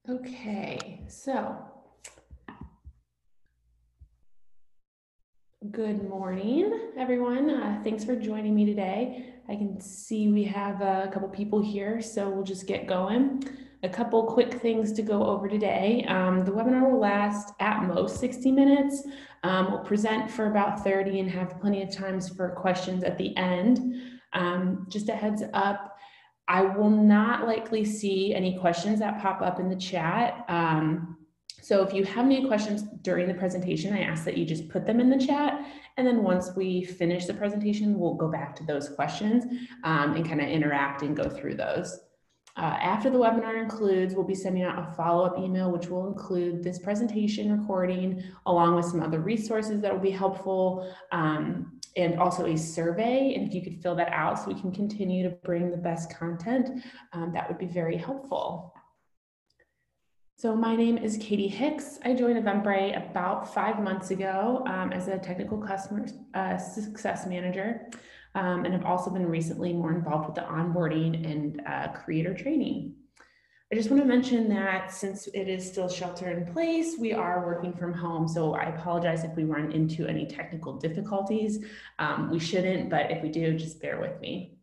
Okay, so good morning, everyone. Thanks for joining me today. I can see we have a couple people here, so we'll just get going. A couple quick things to go over today. The webinar will last at most 60 minutes. We'll present for about 30 and have plenty of times for questions at the end. Just a heads up, I will not likely see any questions that pop up in the chat. So if you have any questions during the presentation, I ask that you just put them in the chat. And then once we finish the presentation, we'll go back to those questions and kind of interact and go through those. After the webinar concludes, we'll be sending out a follow-up email, which will include this presentation recording, along with some other resources that will be helpful, and also a survey. And if you could fill that out so we can continue to bring the best content, that would be very helpful. So my name is Katie Hicks. I joined Eventbrite about 5 months ago as a technical customer success manager, and have also been recently more involved with the onboarding and creator training. I just want to mention that since it is still shelter in place, we are working from home. So I apologize if we run into any technical difficulties. We shouldn't, but if we do, just bear with me.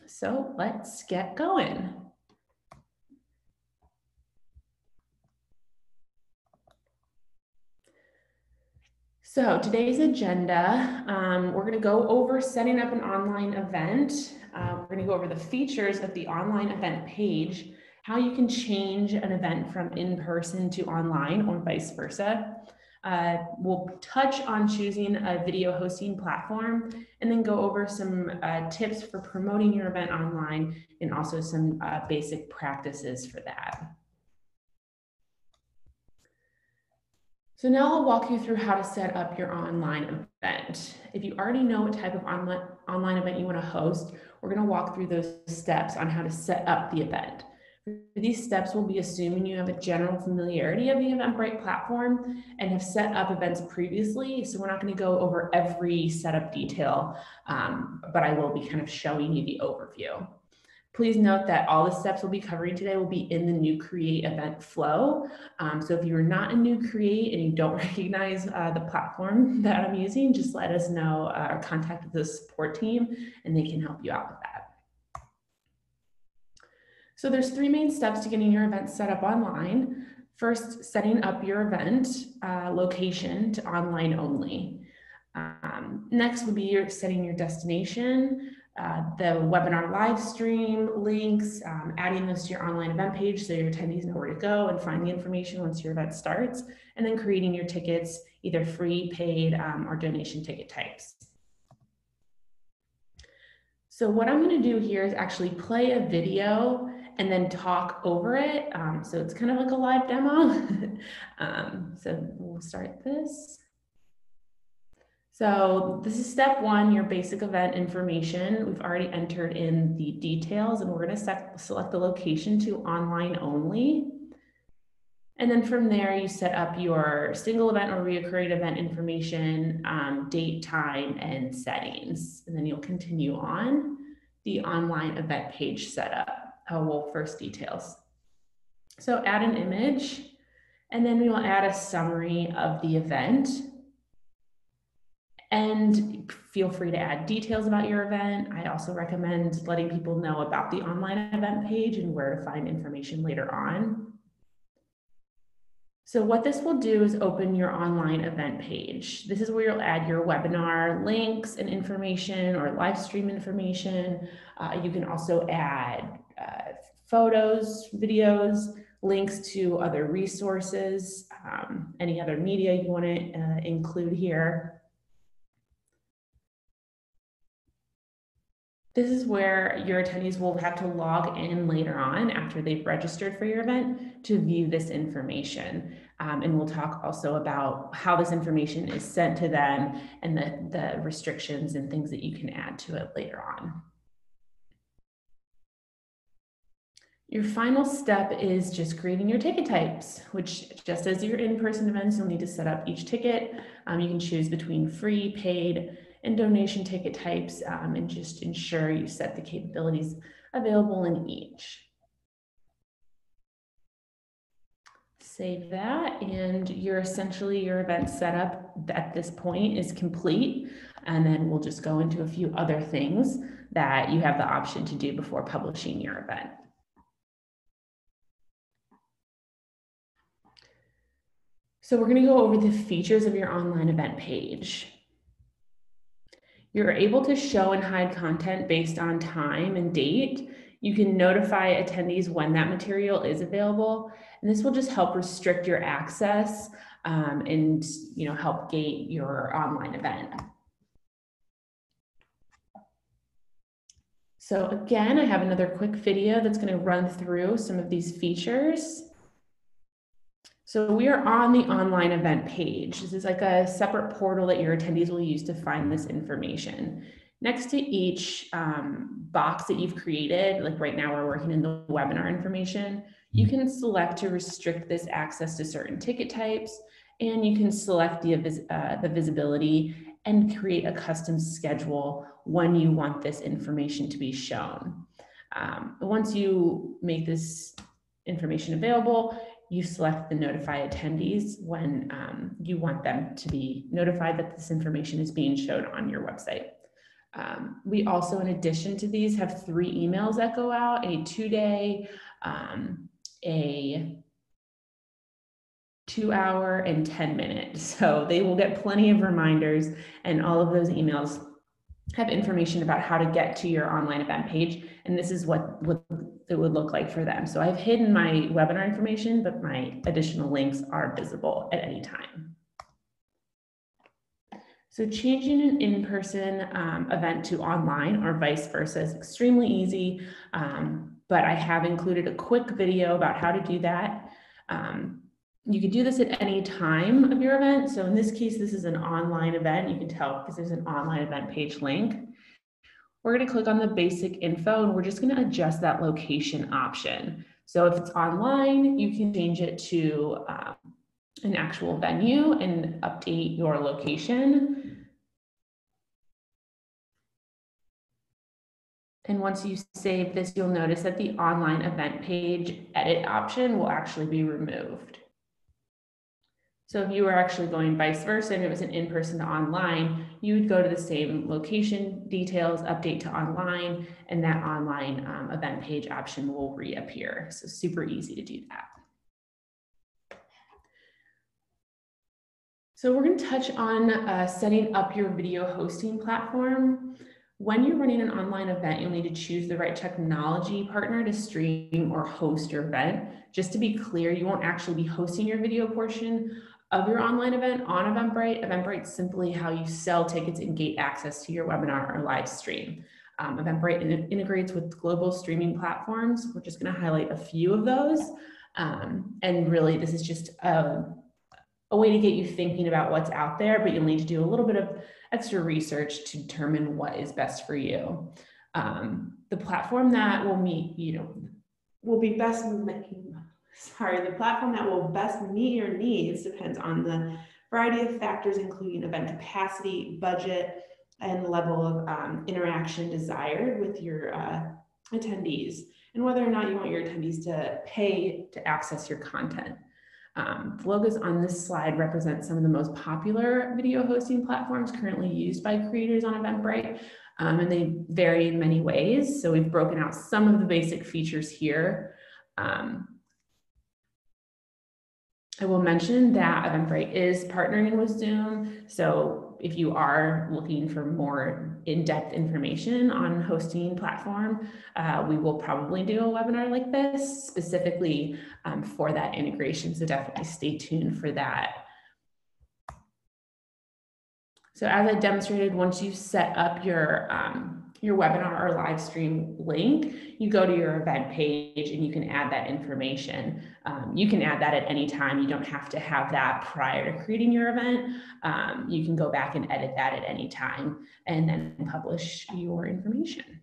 So let's get going. So today's agenda, we're going to go over setting up an online event. We're going to go over the features of the online event page, how you can change an event from in-person to online or vice versa. We'll touch on choosing a video hosting platform and then go over some tips for promoting your event online and also some basic practices for that. So now I'll walk you through how to set up your online event. If you already know what type of online event you want to host, we're going to walk through those steps on how to set up the event. These steps will be assuming you have a general familiarity of the Eventbrite platform and have set up events previously. So we're not going to go over every setup detail, but I will be kind of showing you the overview. Please note that all the steps we'll be covering today will be in the new Create event flow. So if you're not a new Create and you don't recognize the platform that I'm using, just let us know or contact the support team and they can help you out with that. So there's 3 main steps to getting your event set up online. First, setting up your event location to online only. Next would be setting your destination, the webinar live stream links, adding those to your online event page so your attendees know where to go and find the information once your event starts, and then creating your tickets, either free, paid, or donation ticket types. So what I'm going to do here is actually play a video and then talk over it. So it's kind of like a live demo. So we'll start this. So this is step 1, your basic event information. We've already entered in the details and we're going to select the location to online only. And then from there, you set up your single event or recurring event information, date, time, and settings. And then you'll continue on the online event page setup. Well, first details. So add an image, and then we will add a summary of the event. And feel free to add details about your event. I also recommend letting people know about the online event page and where to find information later on. So what this will do is open your online event page. This is where you'll add your webinar links and information or live stream information. You can also add photos, videos, links to other resources, any other media you want to include here. This is where your attendees will have to log in later on after they've registered for your event to view this information. And we'll talk also about how this information is sent to them and the restrictions and things that you can add to it later on. Your final step is just creating your ticket types, which just as your in-person events, you'll need to set up each ticket. You can choose between free, paid, and donation ticket types, and just ensure you set the capabilities available in each. Save that, and your event setup at this point is complete. And then we'll just go into a few other things that you have the option to do before publishing your event. So we're going to go over the features of your online event page. You're able to show and hide content based on time and date. You can notify attendees when that material is available, and this will just help restrict your access and help gate your online event. So again, I have another quick video that's going to run through some of these features. So we are on the online event page. This is like a separate portal that your attendees will use to find this information. Next to each box that you've created, like right now we're working in the webinar information, you can select to restrict this access to certain ticket types, and you can select the visibility and create a custom schedule when you want this information to be shown. Once you make this information available, you select the notify attendees when you want them to be notified that this information is being shown on your website. We also, in addition to these, have 3 emails that go out: a 2-day, a 2-hour, and 10-minute. So they will get plenty of reminders, and all of those emails have information about how to get to your online event page. And this is what it would look like for them. So I've hidden my webinar information, but my additional links are visible at any time. So changing an in-person event to online or vice versa is extremely easy, but I have included a quick video about how to do that. You can do this at any time of your event. So in this case, this is an online event. You can tell because there's an online event page link. We're going to click on the basic info, and we're just going to adjust that location option. So if it's online, you can change it to an actual venue and update your location. And once you save this, you'll notice that the online event page edit option will actually be removed. So if you were actually going vice versa and it was an in-person to online, you would go to the same location details, update to online, and that online event page option will reappear. So super easy to do that. So we're going to touch on setting up your video hosting platform. When you're running an online event, you'll need to choose the right technology partner to stream or host your event. Just to be clear, you won't actually be hosting your video portion of your online event on Eventbrite. Eventbrite's simply how you sell tickets and gate access to your webinar or live stream. Eventbrite integrates with global streaming platforms. We're just going to highlight a few of those. And really, this is just a way to get you thinking about what's out there, but you'll need to do a little bit of extra research to determine what is best for you. The platform that will the platform that will best meet your needs depends on the variety of factors, including event capacity, budget, and level of interaction desired with your attendees, and whether or not you want your attendees to pay to access your content. The logos on this slide represent some of the most popular video hosting platforms currently used by creators on Eventbrite, and they vary in many ways. So we've broken out some of the basic features here. I will mention that Eventbrite is partnering with Zoom. So if you are looking for more in-depth information on hosting platform, we will probably do a webinar like this specifically for that integration. So definitely stay tuned for that. So as I demonstrated, once you set up your webinar or live stream link, you go to your event page and you can add that information. You can add that at any time. You don't have to have that prior to creating your event. You can go back and edit that at any time and then publish your information.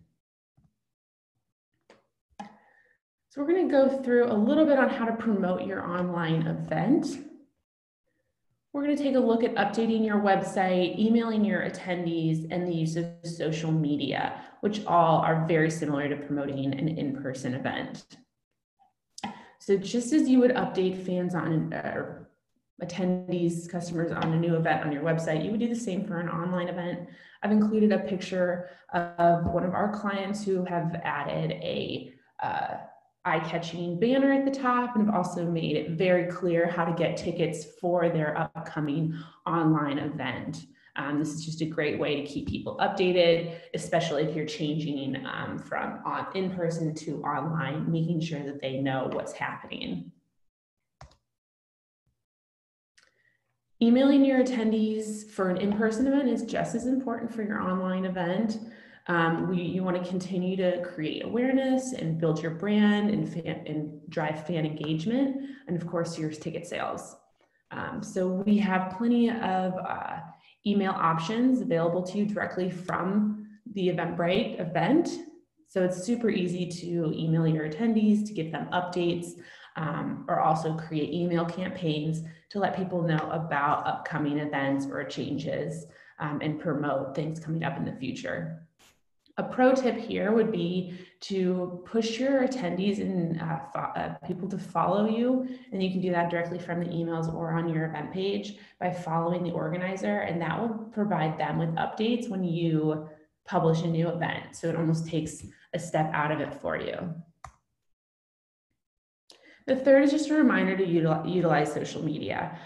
So we're going to go through a little bit on how to promote your online event. We're going to take a look at updating your website, emailing your attendees, and the use of social media, which all are very similar to promoting an in-person event. So just as you would update fans on attendees, customers on a new event on your website, you would do the same for an online event. I've included a picture of one of our clients who have added a eye-catching banner at the top, and have also made it very clear how to get tickets for their upcoming online event. This is just a great way to keep people updated, especially if you're changing from in-person to online, making sure that they know what's happening. Emailing your attendees for an in-person event is just as important for your online event. You want to continue to create awareness and build your brand and drive fan engagement, and of course your ticket sales. So we have plenty of email options available to you directly from the Eventbrite event. So it's super easy to email your attendees to give them updates, or also create email campaigns to let people know about upcoming events or changes, and promote things coming up in the future. A pro tip here would be to push your attendees and people to follow you, and you can do that directly from the emails or on your event page by following the organizer, and that will provide them with updates when you publish a new event. So it almost takes a step out of it for you. The third is just a reminder to utilize social media.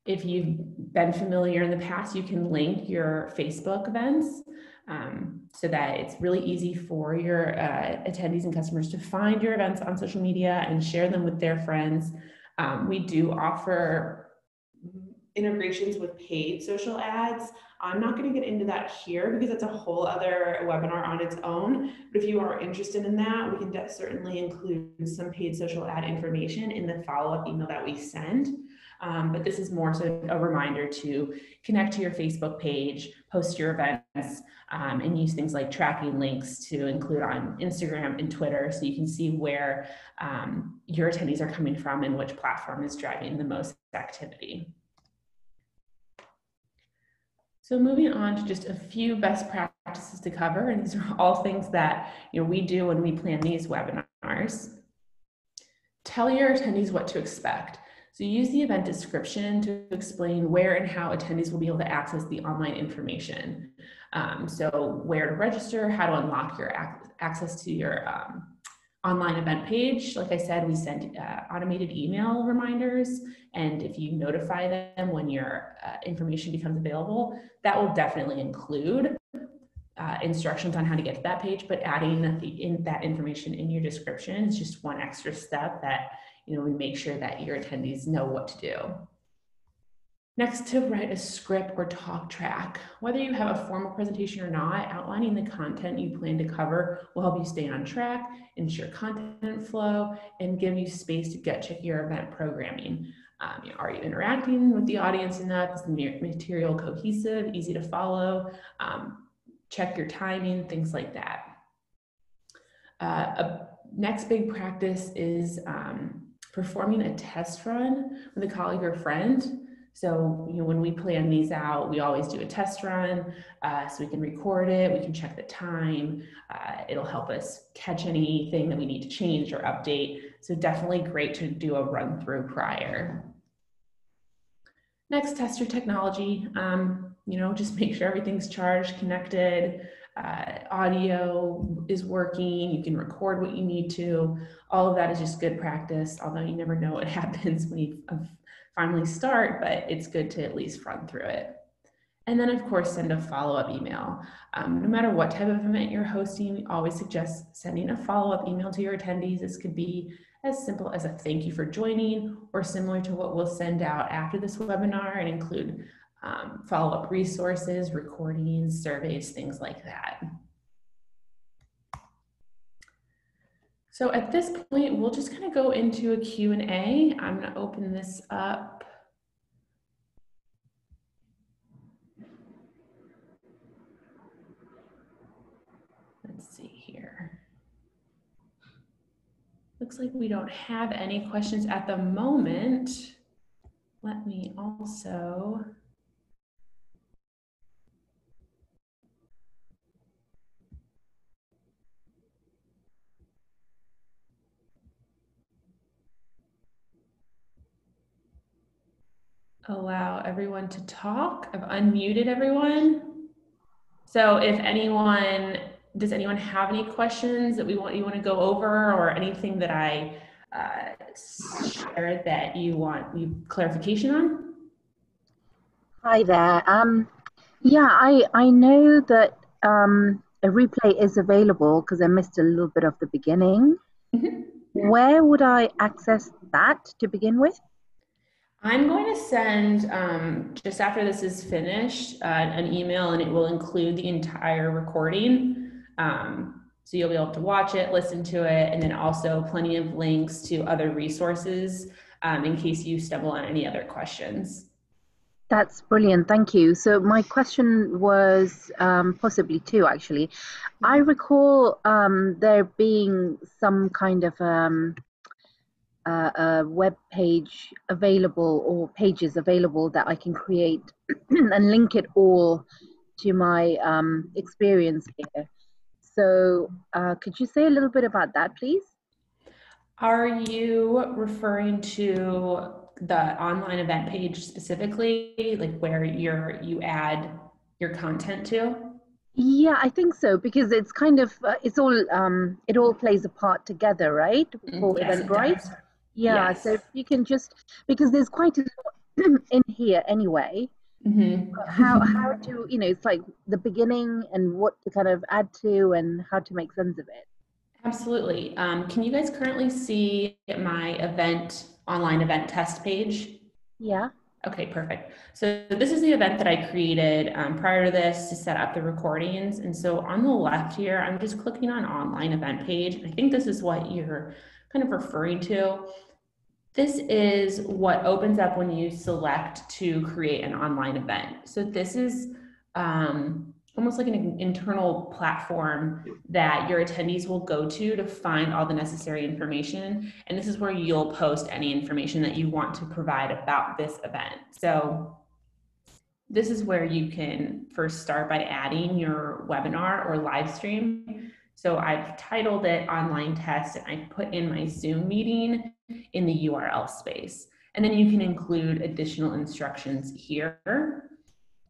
If you've been familiar in the past, you can link your Facebook events so that it's really easy for your attendees and customers to find your events on social media and share them with their friends. We do offer integrations with paid social ads. I'm not going to get into that here because that's a whole other webinar on its own. But if you are interested in that, we can certainly include some paid social ad information in the follow-up email that we send. But this is more so a reminder to connect to your Facebook page, post your events, and use things like tracking links to include on Instagram and Twitter so you can see where your attendees are coming from and which platform is driving the most activity. So moving on to just a few best practices to cover, and these are all things that we do when we plan these webinars. Tell your attendees what to expect. So use the event description to explain where and how attendees will be able to access the online information. So where to register, how to unlock your access to your online event page. Like I said, we send automated email reminders, and if you notify them when your information becomes available, that will definitely include instructions on how to get to that page, but adding that information in your description is just one extra step that we make sure that your attendees know what to do. Next, to write a script or talk track. Whether you have a formal presentation or not, outlining the content you plan to cover will help you stay on track, ensure content flow, and give you space to check your event programming. Are you interacting with the audience enough? Is the material cohesive, easy to follow? Check your timing, things like that. A next big practice is performing a test run with a colleague or friend. So when we plan these out, we always do a test run so we can record it, we can check the time, it'll help us catch anything that we need to change or update. So definitely great to do a run through prior. Next, test your technology. Just make sure everything's charged, connected, audio is working, you can record what you need to. All of that is just good practice, although you never know what happens when you finally start, but it's good to at least run through it. And then of course, send a follow-up email. No matter what type of event you're hosting, we always suggest sending a follow-up email to your attendees. This could be as simple as a thank you for joining, or similar to what we'll send out after this webinar and include follow-up resources, recordings, surveys, things like that. So at this point, we'll just kind of go into a Q&A. I'm going to open this up. Let's see here. Looks like we don't have any questions at the moment. Let me also allow everyone to talk. I've unmuted everyone. So if anyone, does anyone have any questions that you want to go over, or anything that I shared that you want clarification on? Hi there. Yeah, I know that a replay is available because I missed a little bit of the beginning. Mhm. Where would I access that to begin with? I'm going to send, just after this is finished, an email, and it will include the entire recording. So you'll be able to watch it, listen to it, and then also plenty of links to other resources, in case you stumble on any other questions. That's brilliant. Thank you. So my question was possibly two, actually. I recall there being some kind of a web page available or pages available that I can create and link it all to my experience here. So, could you say a little bit about that, please? Are you referring to the online event page specifically, like where you add your content to? Yeah, I think so because it's kind of it all plays a part together, right? For Yes, it Eventbrite. does. Yeah, so Yes. if you can just because there's quite a lot in here anyway. How Mhm. to, it's like the beginning and what to kind of add to and how to make sense of it. Absolutely. Can you guys currently see my online event test page? Yeah. Okay, perfect. So this is the event that I created prior to this to set up the recordings. And so on the left here, I'm just clicking on online event page. I think this is what you're kind of referring to. This is what opens up when you select to create an online event. So this is almost like an internal platform that your attendees will go to find all the necessary information. And this is where you'll post any information that you want to provide about this event. So this is where you can first start by adding your webinar or live stream. So I've titled it online test, and I put in my Zoom meeting in the URL space. And then you can include additional instructions here.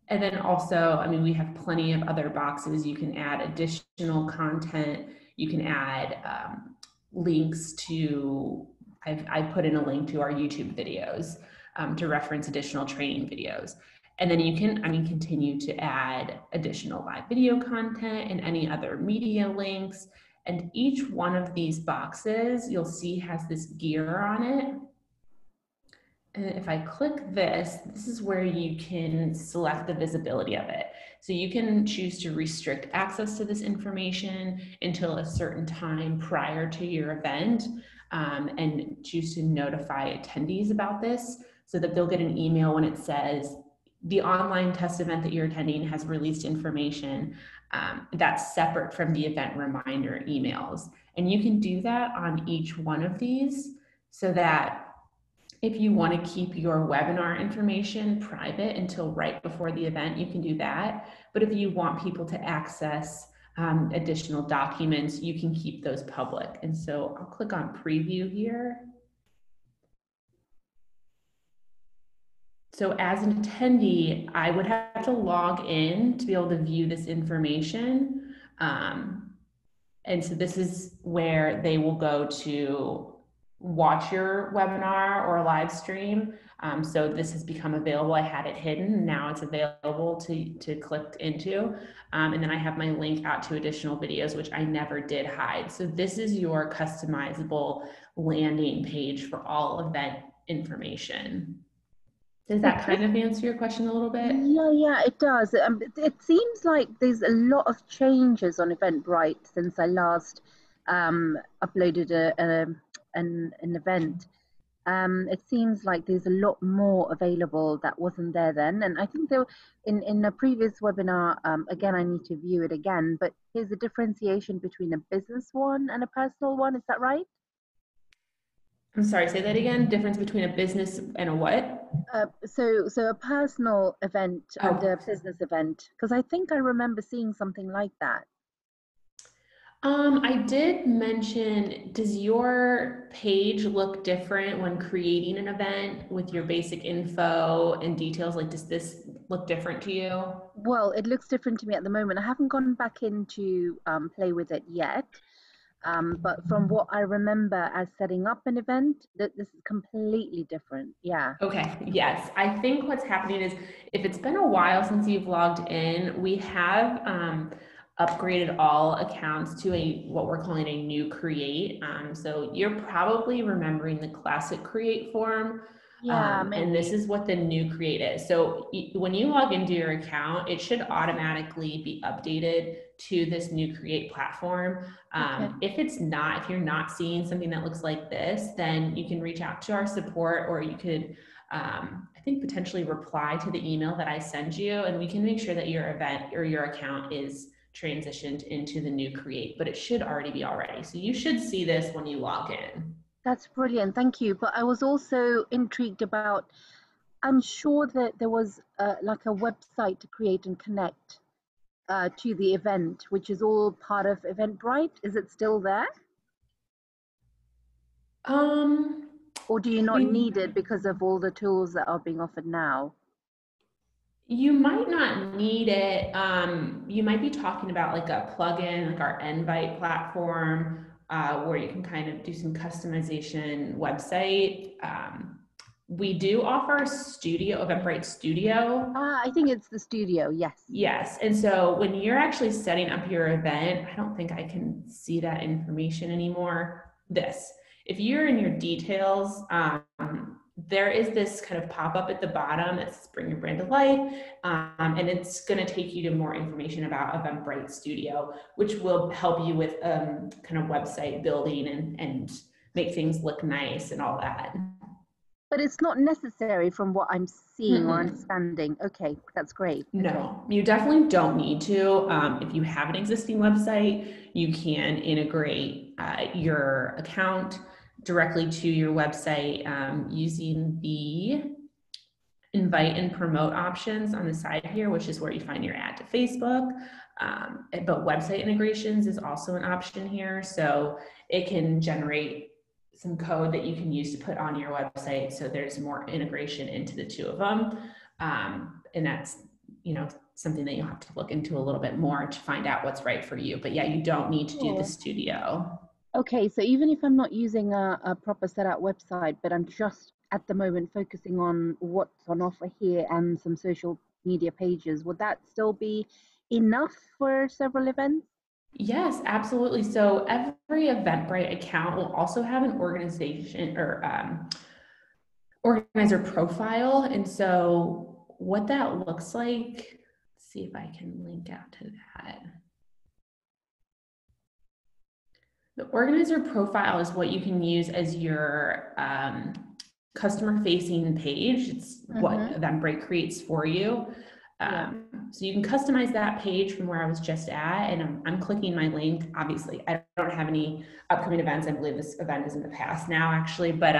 And then also, I mean, we have plenty of other boxes. You can add additional content. You can add links to, I've put in a link to our YouTube videos to reference additional training videos. And then you can, I mean, continue to add additional live video content and any other media links. And each one of these boxes you'll see has this gear on it. And if I click this, this is where you can select the visibility of it. So you can choose to restrict access to this information until a certain time prior to your event, and choose to notify attendees about this so that they'll get an email when it says the online test event that you're attending has released information that's separate from the event reminder emails. And you can do that on each one of these so that if you want to keep your webinar information private until right before the event, you can do that. But if you want people to access additional documents, you can keep those public. And so I'll click on preview here. So as an attendee, I would have to log in to be able to view this information. And so this is where they will go to watch your webinar or live stream. So this has become available. I had it hidden. Now it's available to click into. And then I have my link out to additional videos, which I never did hide. So this is your customizable landing page for all event information. Does that kind of answer your question a little bit? Yeah, yeah, it does. It seems like there's a lot of changes on Eventbrite since I last uploaded an event. It seems like there's a lot more available that wasn't there then. And I think there, in a previous webinar, again, I need to view it again, but there's a differentiation between a business one and a personal one. Is that right? I'm sorry, say that again. Difference between a business and a what? So a personal event and Oh, a business event, because I think I remember seeing something like that. I did mention, does your page look different when creating an event with your basic info and details? Like, does this look different to you? Well, it looks different to me at the moment. I haven't gone back in to play with it yet. But from what I remember as setting up an event, that this is completely different. Yeah. Okay, yes. I think what's happening is if it's been a while since you've logged in, we have upgraded all accounts to a what we're calling a new create. So you're probably remembering the classic create form. Yeah, And this maybe. is what the new create is. So when you log into your account, it should automatically be updated to this new create platform. Okay. If it's not, if you're not seeing something that looks like this, then you can reach out to our support, or you could I think potentially reply to the email that I send you, and we can make sure that your event or your account is transitioned into the new create, but it should already be already. So you should see this when you log in. That's brilliant. Thank you. But I was also intrigued about, I'm sure that there was like a website to create and connect to the event, which is all part of Eventbrite. Is it still there? Um, Or do you not we need it because of all the tools that are being offered now? You might not need it. You might be talking about like a plugin, like our Invite platform, where you can kind of do some customization website. We do offer a studio, Eventbrite Studio. Ah, I think it's the studio. Yes. Yes. And so when you're actually setting up your event, I don't think I can see that information anymore. This, if you're in your details, there is this kind of pop up at the bottom that says bring your brand to life. And it's going to take you to more information about Eventbrite Studio, which will help you with kind of website building and make things look nice and all that. But it's not necessary from what I'm seeing or Mm-mm. understanding. Okay, that's great. Okay. No, you definitely don't need to. If you have an existing website, you can integrate your account directly to your website using the invite and promote options on the side here, which is where you find your ad to Facebook. But website integrations is also an option here. So it can generate some code that you can use to put on your website. So there's more integration into the two of them. And that's, something that you'll have to look into a little bit more to find out what's right for you. But yeah, you don't need to do the Sure. studio. Okay, so even if I'm not using a proper set up website, but I'm just at the moment focusing on what's on offer here and some social media pages, would that still be enough for several events? Yes, absolutely. So every Eventbrite account will also have an organization or organizer profile. And so what that looks like, let's see if I can link out to that. The organizer profile is what you can use as your customer facing page. It's what Mm-hmm. Eventbrite creates for you. Yeah. So you can customize that page from where I was just at, and I'm clicking my link. Obviously, I don't have any upcoming events. I believe this event is in the past now, actually, but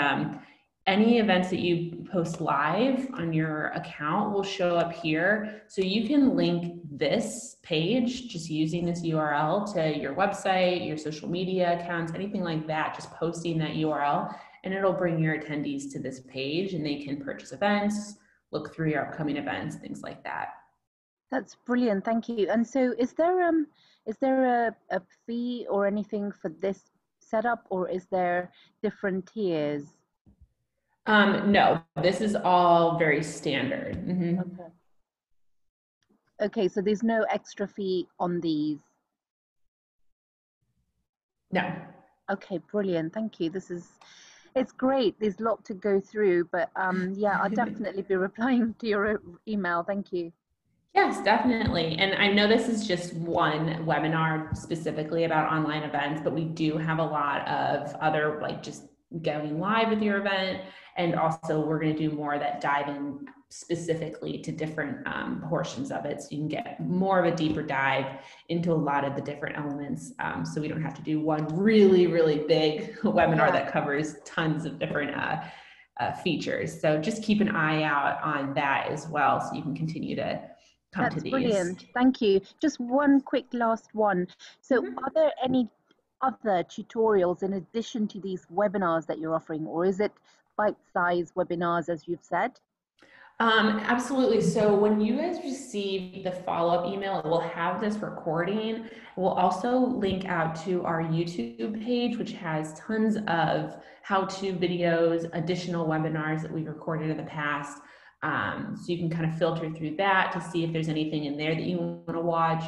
any events that you post live on your account will show up here. So you can link this page just using this URL to your website, your social media accounts, anything like that, just posting that URL, and it'll bring your attendees to this page and they can purchase events, look through your upcoming events, things like that. That's brilliant. Thank you. And so is there a fee or anything for this setup, or is there different tiers? No, this is all very standard. Okay. Okay, so there's no extra fee on these. No. Okay, brilliant. Thank you. It's great. There's a lot to go through, but yeah, I'll definitely be replying to your email. Thank you. Yes, definitely. And I know this is just one webinar specifically about online events, but we do have a lot of other, like just going live with your event. And also we're going to do more that dive in specifically to different portions of it. So you can get more of a deeper dive into a lot of the different elements. So we don't have to do one really, really big webinar Yeah, that covers tons of different features. So just keep an eye out on that as well. So you can continue to come to That's these. brilliant. Thank you. Just one quick last one. So, are Mhm. there any other tutorials in addition to these webinars that you're offering, or is it bite-sized webinars, as you've said? Absolutely. So when you guys receive the follow-up email, it will have this recording. We'll also link out to our YouTube page, which has tons of how-to videos, additional webinars that we've recorded in the past. So you can kind of filter through that to see if there's anything in there that you want to watch.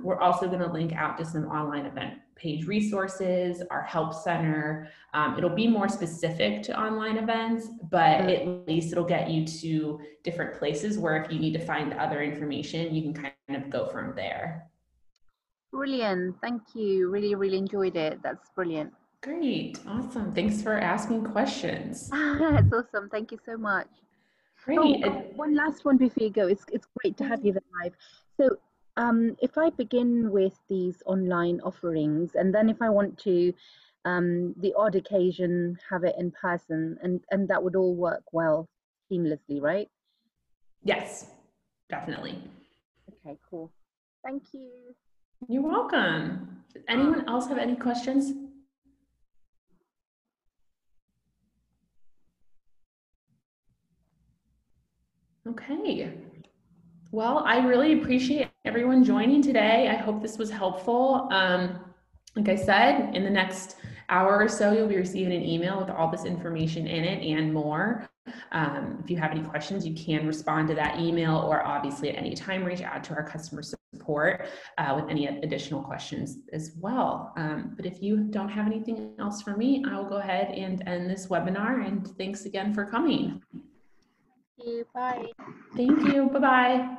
We're also going to link out to some online event page resources, our help center. It'll be more specific to online events, but Mm, at least it'll get you to different places where if you need to find other information, you can kind of go from there. brilliant. Thank you. Really, really enjoyed it. That's brilliant. Great. Awesome. Thanks for asking questions. That's awesome. Thank you so much. Oh, Great. one last one before you go. It's great to have you there live. So, if I begin with these online offerings, and then if I want to, the odd occasion, have it in person, and that would all work well seamlessly, right? Yes, definitely. Okay, cool. Thank you. You're welcome. Does Bye. anyone else have any questions? Okay. Well, I really appreciate everyone joining today. I hope this was helpful. Like I said, in the next hour or so, you'll be receiving an email with all this information in it and more. If you have any questions, you can respond to that email, or obviously at any time reach out to our customer support with any additional questions as well. But if you don't have anything else for me, I will go ahead and end this webinar. And thanks again for coming. Thank you. Bye. Thank you. Bye-bye.